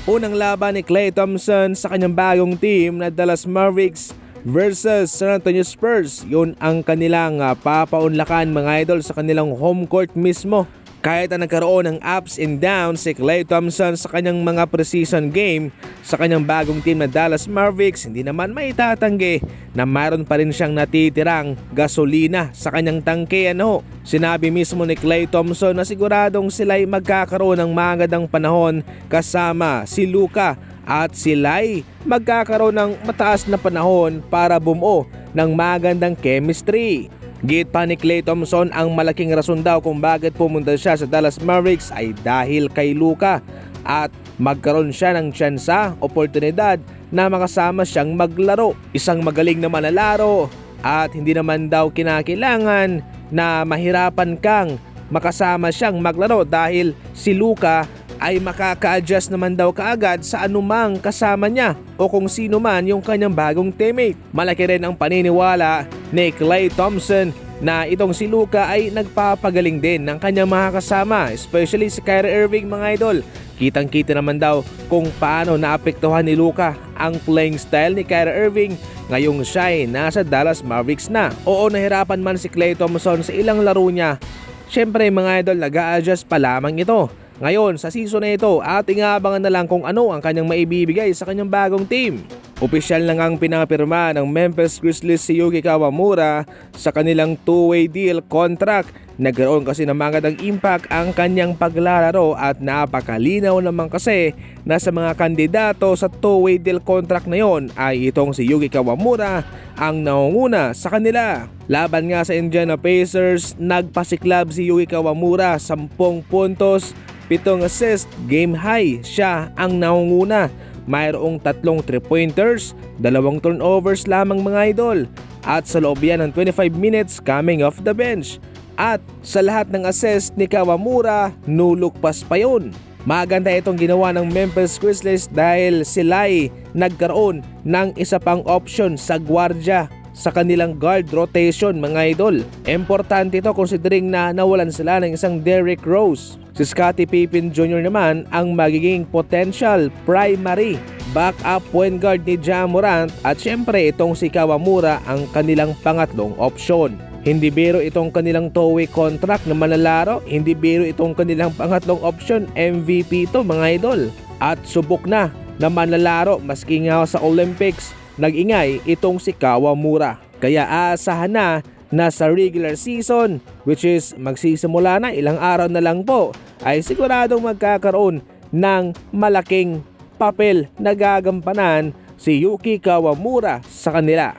Unang laban ni Klay Thompson sa kanyang bagong team na Dallas Mavericks versus San Antonio Spurs. Yun ang kanilang papaunlakan mga idol sa kanilang home court mismo. Kahit na nagkaroon ng ups and downs si Klay Thompson sa kanyang mga preseason game sa kanyang bagong team na Dallas Mavericks, hindi naman maitatanggi na mayroon pa rin siyang natitirang gasolina sa kanyang tangke. Sinabi mismo ni Klay Thompson na siguradong sila'y magkakaroon ng magandang panahon kasama si Luka at sila'y magkakaroon ng mataas na panahon para bumuo ng magandang chemistry. Git pa ni Klay Thompson ang malaking rason daw kung bakit pumunta siya sa Dallas Mavericks ay dahil kay Luka at magkaroon siya ng tsansa, oportunidad na makasama siyang maglaro. Isang magaling na manlalaro at hindi naman daw kinakailangan na mahirapan kang makasama siyang maglaro dahil si Luka ay makaka-adjust naman daw kaagad sa anumang kasama niya o kung sino man yung kanyang bagong teammate. Malaki rin ang paniniwala ni Klay Thompson na itong si Luka ay nagpapagaling din ng kanyang mga kasama, especially si Kyrie Irving mga idol. Kitang-kita naman daw kung paano naapektuhan ni Luka ang playing style ni Kyrie Irving ngayong siya ay nasa Dallas Mavericks na. Oo, nahirapan man si Klay Thompson sa ilang laro niya. Syempre mga idol, nag-a-adjust pa lamang ito. Ngayon sa season na ito, ating abangan na lang kung ano ang kanyang maibibigay sa kanyang bagong team. Opisyal na ngang pinapirma ng Memphis Grizzlies si Yuki Kawamura sa kanilang two-way deal contract. Nagkaroon kasi ng magandang impact ang kanyang paglalaro at napakalinaw naman kasi na sa mga kandidato sa two-way deal contract na yon ay itong si Yuki Kawamura ang nangunguna sa kanila. Laban nga sa Indiana Pacers, nagpasiklab si Yuki Kawamura 10 puntos, 7 assist, game high, siya ang nangunguna. Mayroong 3 3-pointers, 2 turnovers lamang mga idol. At sa loob yan ng 25 minutes coming off the bench. At sa lahat ng assist ni Kawamura, nulukpas pa yun. Maganda itong ginawa ng Memphis Grizzlies dahil sila'y nagkaroon ng isa pang option sa gwardya sa kanilang guard rotation mga idol. Importante ito considering na nawalan sila ng isang Derrick Rose. Si Scottie Pippen Jr. naman ang magiging potential primary backup point guard ni Ja Morant at syempre itong si Kawamura ang kanilang pangatlong option. Hindi biro itong kanilang two-way contract na manlalaro, hindi biro itong kanilang pangatlong option, MVP ito mga idol. At subok na manlalaro maski nga sa Olympics, nag-ingay itong si Kawamura. Kaya aasahan na sa regular season, which is magsisimula na ilang araw na lang po, ay siguradong magkakaroon ng malaking papel na gagampanan si Yuki Kawamura sa kanila.